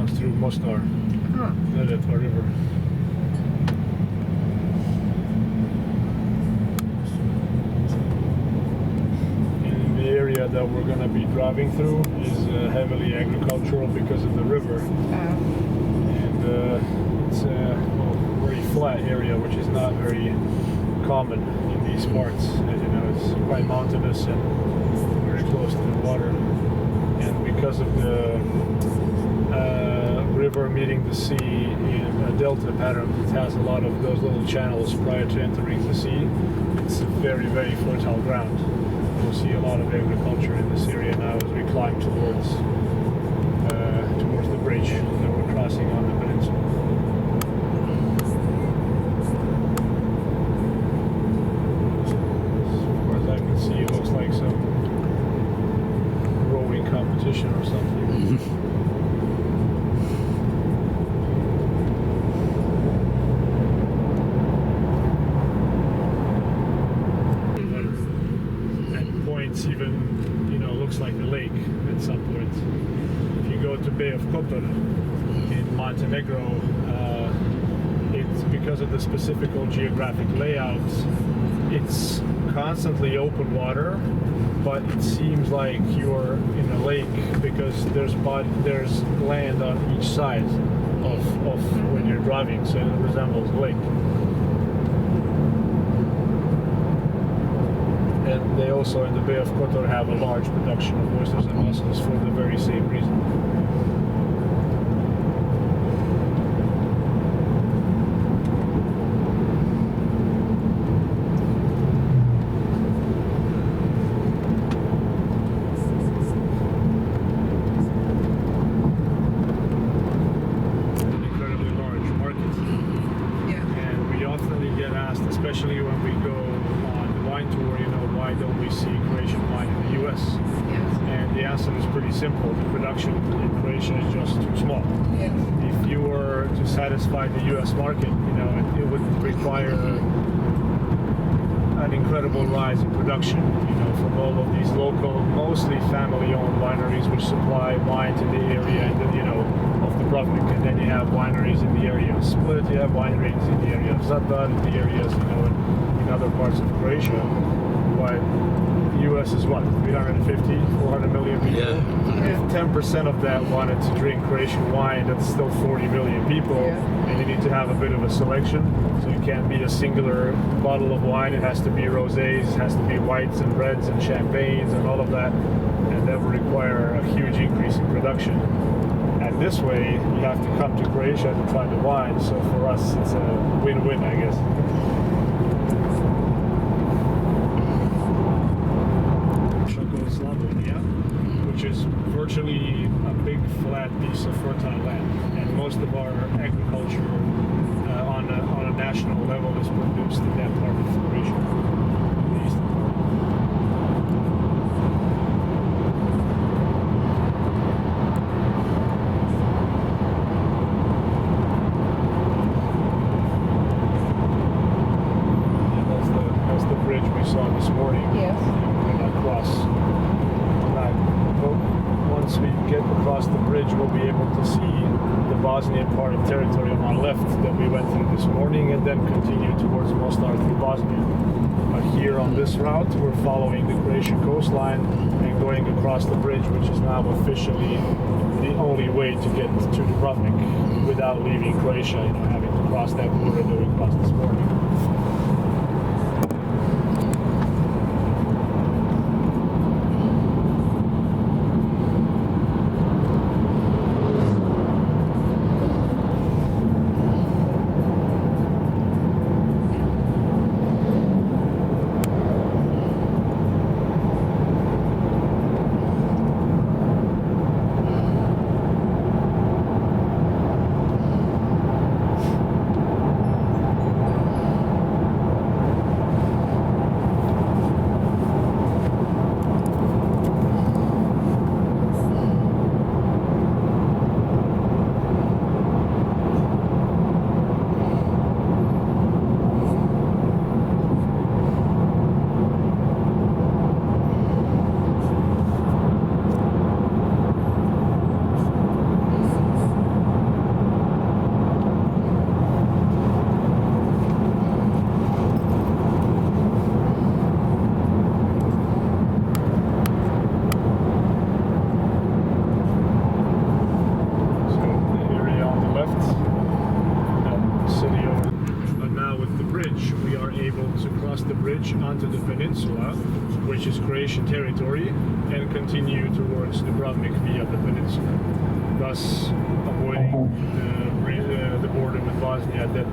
belongs to Mostar, the river. And the area that we're going to be driving through is heavily agricultural because of the river. And it's a very flat area, which is not very common in these parts. As you know, it's quite mountainous and very close to the water. And because of the river meeting the sea in a delta pattern, it has a lot of those little channels prior to entering the sea. It's very, very fertile ground. We'll see a lot of agriculture in this area now as we climb towards the bridge that we're crossing on the peninsula. As far as I can see, it looks like some rowing competition or something. Even, you know, looks like a lake at some point. If you go to Bay of Kotor in Montenegro, it's because of the specific geographic layout, it's constantly open water, but it seems like you're in a lake because there's land on each side of when you're driving, so it resembles a lake. And they also in the Bay of Kotor have a large production of oysters and mussels for the very same reason. An incredibly large market. Yeah. And we often get asked, especially when we go on the wine tour, you know, why don't we see Croatian wine in the US? Yes. And the answer is pretty simple. The production in Croatia is just too small. Yes. If you were to satisfy the US market, you know, it would require an incredible rise in production, you know, from all of these local, mostly family-owned wineries which supply wine to the area, and you know, of Dubravnic, and then you have wineries in the area of Split, you have wineries in the area of Zadar, in the areas, you know, in other parts of Croatia. But the US is what, 350, 400 million people? Yeah. If 10% of that wanted to drink Croatian wine, that's still 40 million people, and you need to have a bit of a selection. So it can't be a singular bottle of wine, it has to be rosés, it has to be whites and reds and champagnes and all of that, and that will require a huge increase in production. And this way, you have to come to Croatia to try the wine, so for us it's a win-win, I guess. Which is virtually a big flat piece of fertile land, and most of our agriculture on a national level is produced in that part of Croatia, the eastern part. Yeah, that's the bridge we saw this morning. Yes. We're gonna cross. Once we get across the bridge, we'll be able to see the Bosnian part of territory on our left that we went through this morning, and then continue towards Mostar through Bosnia. But here on this route, we're following the Croatian coastline and going across the bridge, which is now officially the only way to get to Dubravnik without leaving Croatia, you know, having to cross that border that we crossed this morning. able to cross the bridge onto the peninsula, which is Croatian territory, and continue towards Dubravnik via the peninsula, thus avoiding the border with Bosnia that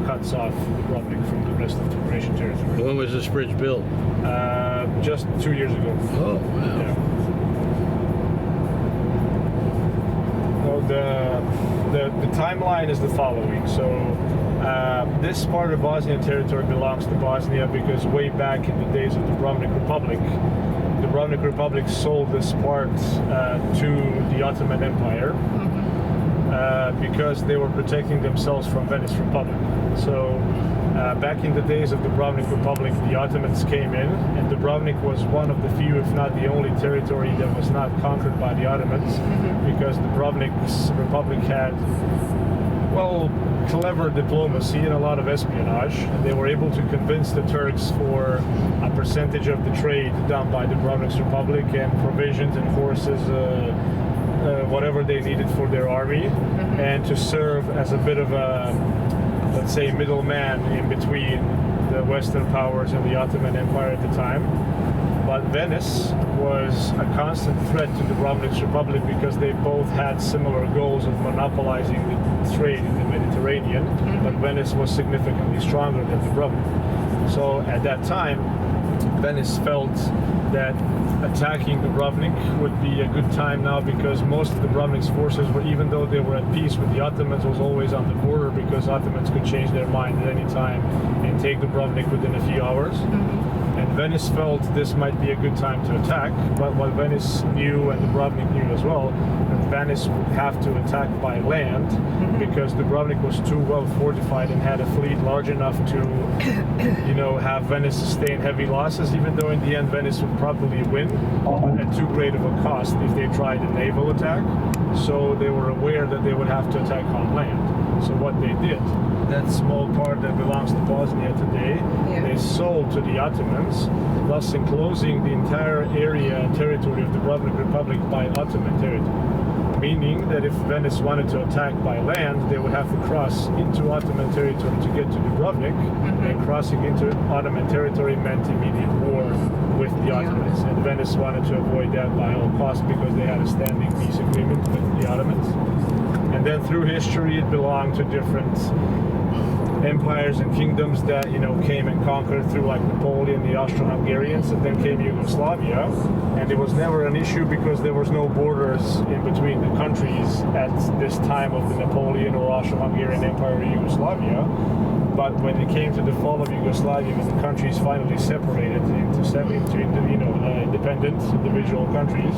cuts off Dubravnik from the rest of the Croatian territory. When was this bridge built? Just 2 years ago. Oh, wow. Yeah. The timeline is the following. So this part of Bosnian territory belongs to Bosnia because way back in the days of the Dubravnik Republic sold this part to the Ottoman Empire because they were protecting themselves from Venice Republic. So back in the days of the Dubravnik Republic, the Ottomans came in, and Dubravnik was one of the few, if not the only territory that was not conquered by the Ottomans, because the Dubravnik Republic had, well, clever diplomacy and a lot of espionage, and they were able to convince the Turks for a percentage of the trade done by the Dubravnik Republic and provisions and horses, whatever they needed for their army, and to serve as a bit of a, let's say, middleman in between the Western powers and the Ottoman Empire at the time. But Venice was a constant threat to the Dubravnik Republic because they both had similar goals of monopolizing the trade in the Mediterranean, but Venice was significantly stronger than Dubravnik. So at that time, Venice felt that attacking Dubravnik would be a good time now because most of Dubravnik's forces were, even though they were at peace with the Ottomans, was always on the border because Ottomans could change their mind at any time and take Dubravnik within a few hours. And Venice felt this might be a good time to attack, but what Venice knew and Dubravnik knew as well, that Venice would have to attack by land because Dubravnik was too well fortified and had a fleet large enough to, have Venice sustain heavy losses, even though in the end Venice would probably win, but at too great of a cost if they tried a naval attack. So they were aware that they would have to attack on land. So what they did, that small part that belongs to Bosnia today, they sold to the Ottomans, thus enclosing the entire area and territory of the Dubravnik Republic by Ottoman territory. Meaning that if Venice wanted to attack by land, they would have to cross into Ottoman territory to get to Dubravnik, and crossing into Ottoman territory meant immediate war with the Ottomans. And Venice wanted to avoid that by all costs because they had a standing peace agreement with the Ottomans. And then through history, it belonged to different empires and kingdoms that came and conquered through, like Napoleon, the Austro-Hungarians, and then came Yugoslavia, and it was never an issue because there was no borders in between the countries at this time of the Napoleon or Austro-Hungarian Empire or Yugoslavia. But when it came to the fall of Yugoslavia, when the countries finally separated into independent individual countries,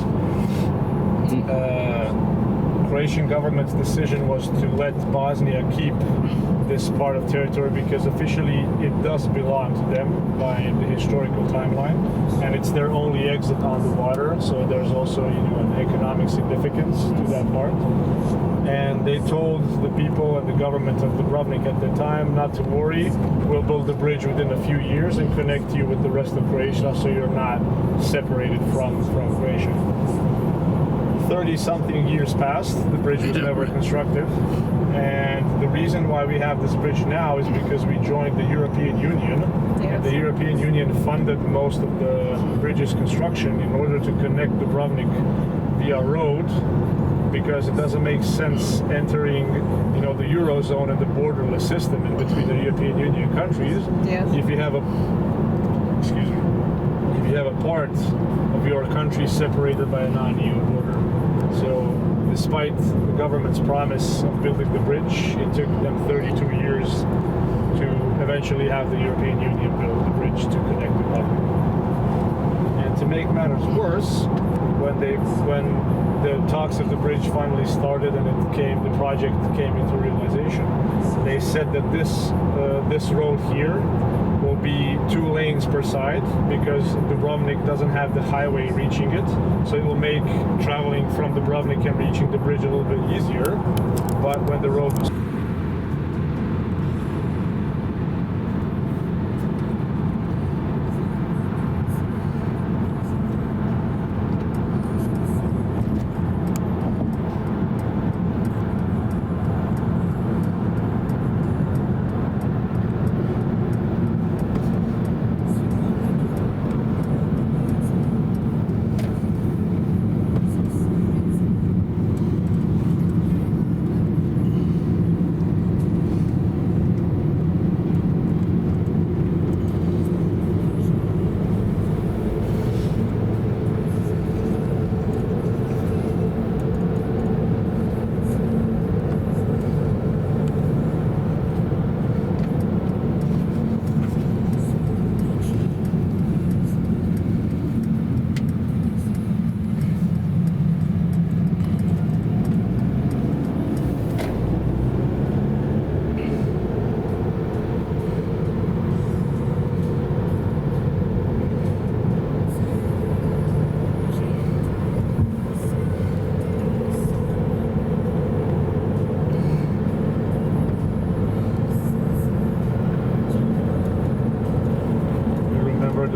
Croatian government's decision was to let Bosnia keep this part of territory because officially it does belong to them by the historical timeline, and it's their only exit on the water, so there's also an economic significance to that part. And they told the people and the government of Dubravnik at the time not to worry, we'll build a bridge within a few years and connect you with the rest of Croatia so you're not separated from Croatia. 30-something years passed, the bridge was never constructed, and the reason why we have this bridge now is because we joined the European Union, and the European Union funded most of the bridge's construction in order to connect Dubravnik via road, because it doesn't make sense entering the Eurozone and the borderless system in between the European Union countries if you have a part of your country separated by a non-EU border. So despite the government's promise of building the bridge, it took them 32 years to eventually have the European Union build the bridge to connect the public. And to make matters worse, when the talks of the bridge finally started and the project came into realization, they said that this road here will be 2 lanes per side because Dubravnik doesn't have the highway reaching it, so it will make traveling from Dubravnik and reaching the bridge a little bit easier. But when the road was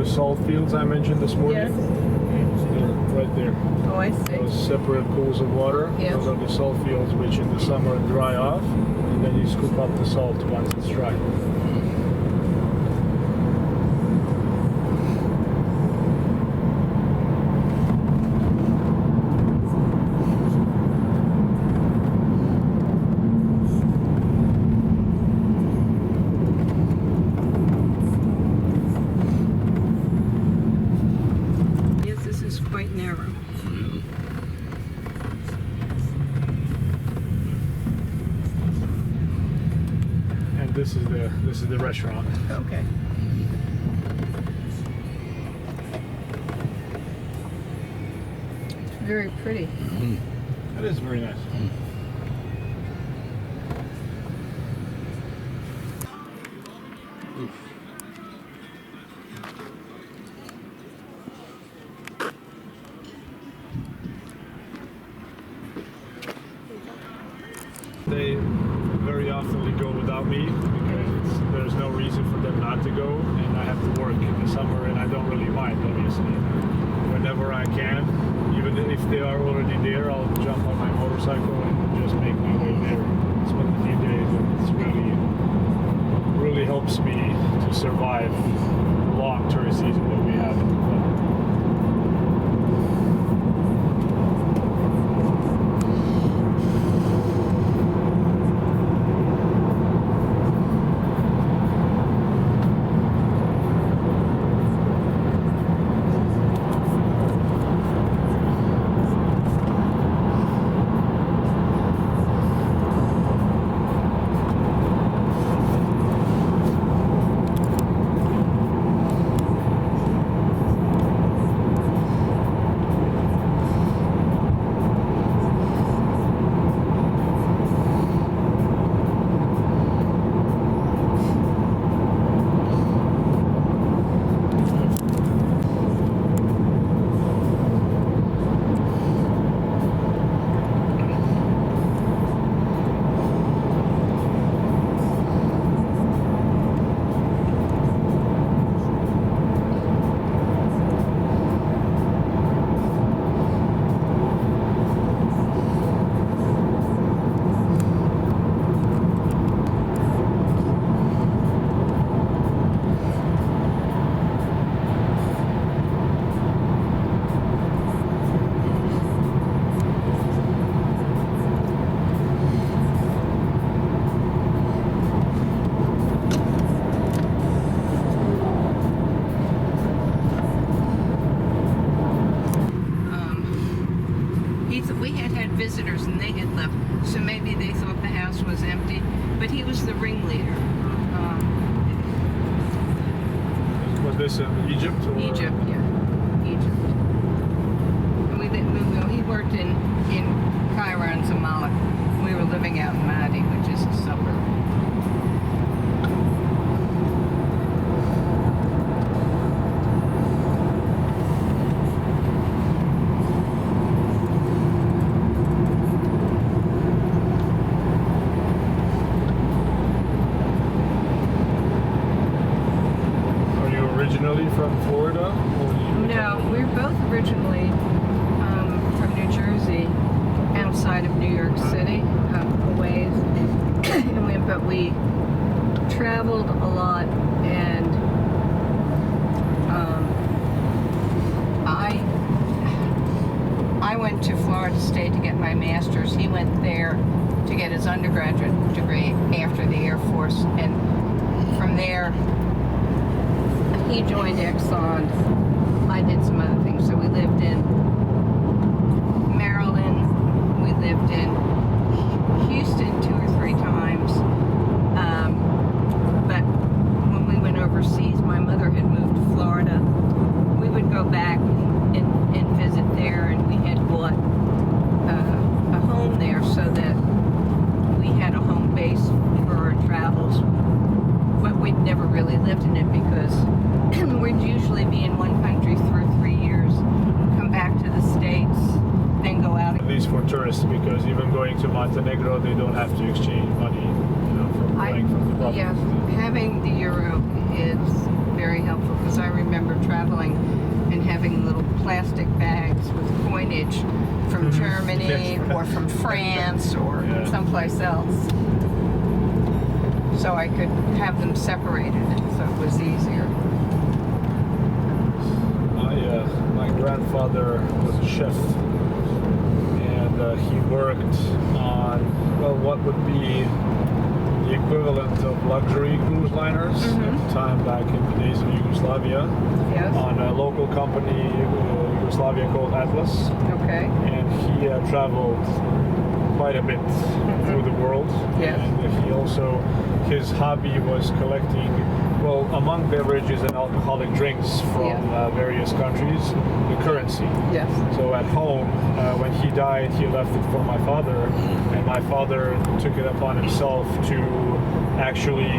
the salt fields I mentioned this morning? Yes. They're right there. Oh, I see. Those separate pools of water. Yeah. Those are the salt fields which in the summer dry off, and then you scoop up the salt once it's dry. Yes, this is quite narrow. And this is the restaurant. Okay. Very pretty. That is very nice. They very often go without me because there's no reason for them not to go, and I have to work in the summer, and I don't really mind, obviously. Whenever I can, even if they are already there, I'll jump on my motorcycle and just make my way there, spend a few days, and it's really helps me to survive the long tourist season that we have. We had visitors and they had left, so maybe they thought the house was empty. But he was the ringleader. Was this in Egypt? Or? Egypt, yeah, Egypt. And he worked in Cairo and Zamalek. We were living out in Madi, which is a suburb. Originally from Florida? No, we're both originally from New Jersey, outside of New York City, a ways. But we traveled a lot, and I went to Florida State to get my master's. He went there to get his undergraduate degree after the Air Force, and from there he joined Exxon. I did some other things. So we lived in Maryland. We lived in Houston 2 or 3 times. But when we went overseas, my mother had moved to Florida. We would go back and visit there, and we had bought a home there so that we had a home base for our travels. But we'd never really lived in it because we'd usually be in one country for 3 years, come back to the States, then go out. At least for tourists, because even going to Montenegro, they don't have to exchange money, from the province. Yeah, having the euro is very helpful because I remember were traveling and having little plastic bags with coinage from Germany Yes. or from France or Yeah. someplace else. So I could have them separated, so it was easier. My grandfather was a chef, and he worked on, well, what would be the equivalent of luxury cruise liners at the time back in the days of Yugoslavia, Yes. on a local company, Yugoslavia, called Atlas, Okay. and he traveled quite a bit through the world. Yes. And he also, his hobby was collecting, well, among beverages and alcoholic drinks from various countries, the currency. Yes. So at home, when he died, he left it for my father, and my father took it upon himself to actually,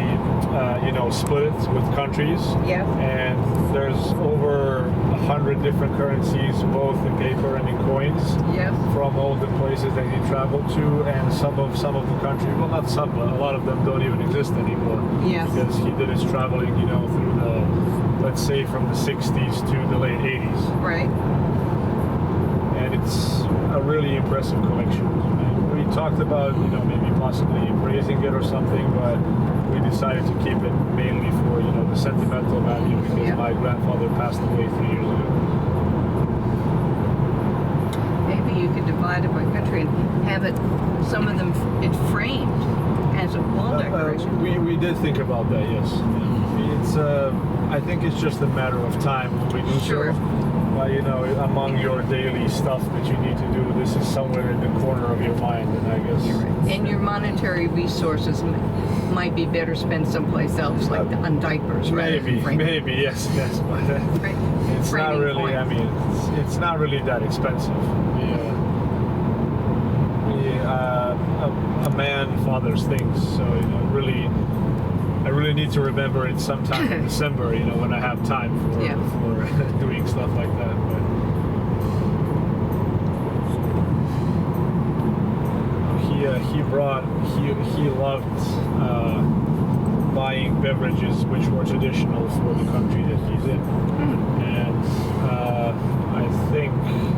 split it with countries. Yes. And there's over 100 different currencies, both in paper and in coins, Yes. from all the places that he traveled to, and some of the countries, well, not some, but a lot of them don't even exist anymore. Yes. Because he did his traveling, through the, let's say, from the 60s to the late 80s. Right. And it's a really impressive collection. And we talked about, maybe possibly raising it or something, but we decided to keep it mainly for, the sentimental value, because my grandfather passed away 3 years ago. Maybe you could divide it by country and have it, some of them, it framed as a wall decoration. We did think about that, yes. It's I think it's just a matter of time when we do Sure. so. But among your daily stuff that you need to do, this is somewhere in the corner of your mind, and I guess. And your monetary resources might be better spent someplace else, like on diapers, rather than framing. Maybe, yes, but Right. it's not Framing really. coins. I mean, it's not really that expensive. A man fathers things, so really. I really need to remember it sometime in December, when I have time for doing stuff like that. But he loved buying beverages which were traditional for the country that he's in, and I think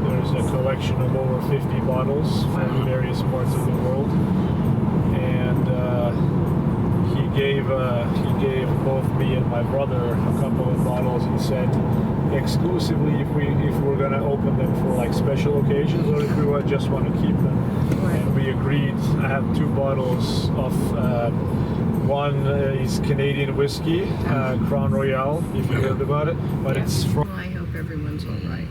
there's a collection of over 50 bottles from various parts of the world, and he gave both me and my brother a couple of bottles and said exclusively if we're gonna open them for like special occasions, or if we just want to keep them. And we agreed. I have 2 bottles of one is Canadian whiskey, Crown Royal, if you heard about it, but it's from. Well, I hope everyone's all right.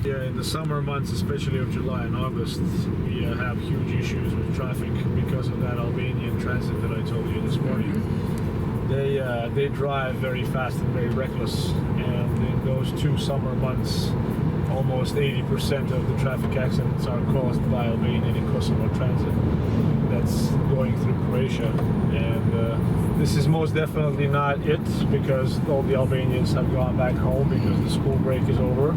Yeah, in the summer months, especially of July and August, we have huge issues with traffic because of that Albanian transit that I told you this morning. They drive very fast and very reckless, and in those 2 summer months, almost 80% of the traffic accidents are caused by Albanian and Kosovo transit that's going through Croatia. And this is most definitely not it, because all the Albanians have gone back home because the school break is over.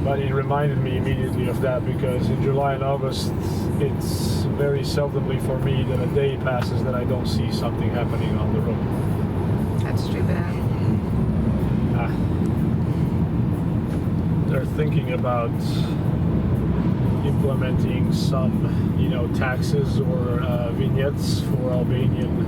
But it reminded me immediately of that, because in July and August, it's very seldomly for me that a day passes that I don't see something happening on the road. That's too bad. They're thinking about implementing some, taxes or vignettes for Albanian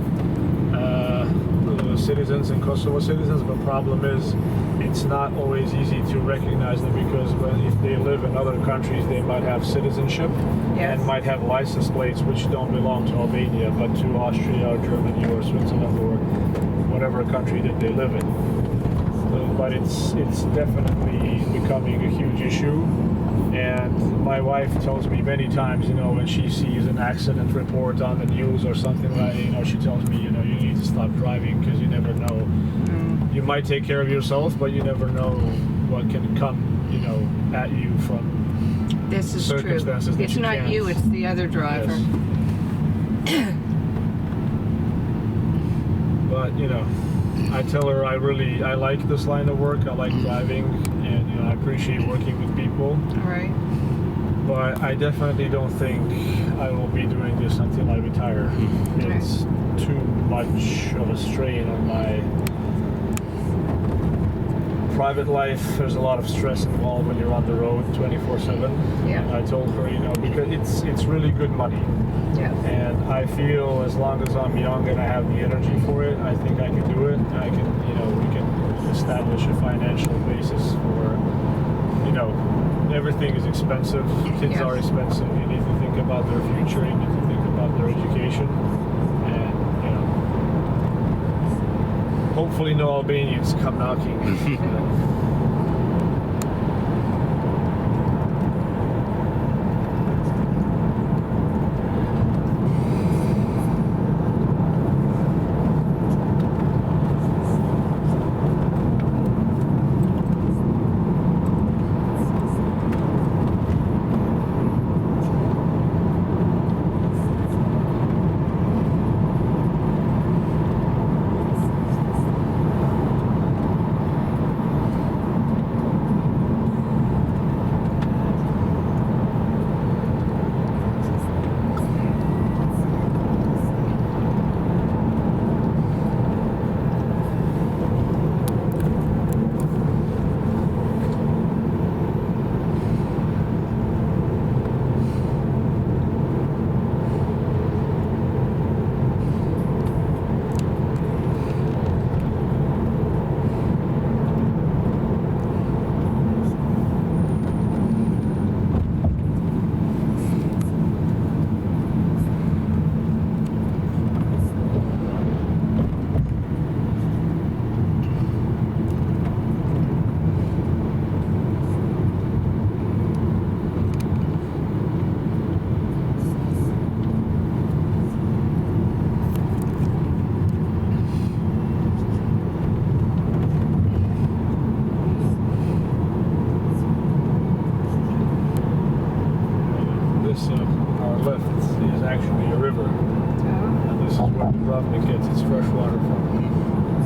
citizens and Kosovo citizens. But the problem is, it's not always easy to recognize them, because if they live in other countries, they might have citizenship and might have license plates which don't belong to Albania, but to Austria or Germany or Switzerland or whatever country that they live in. But it's definitely becoming a huge issue. And my wife tells me many times, when she sees an accident report on the news or something like, she tells me, you need to stop driving, because you never know. You might take care of yourself, but you never know what can come, at you from This is circumstances true. that It's not can't. you, it's the other driver. Yes. But I tell her I like this line of work. I like driving, and I appreciate working with people. All right. but I definitely don't think I will be doing this until I retire. It's too much of a strain on my private life. There's a lot of stress involved when you're on the road 24/7. Yeah. And I told her, because it's really good money. Yeah. And I feel as long as I'm young and I have the energy for it, I think I can do it. I can, we can establish a financial basis for, everything is expensive. Kids Yes. are expensive. You need to think about their future. You need to think about their education. And, hopefully no Albanians come knocking. Our left is actually a river, and this is where Dubravnic gets its fresh water from.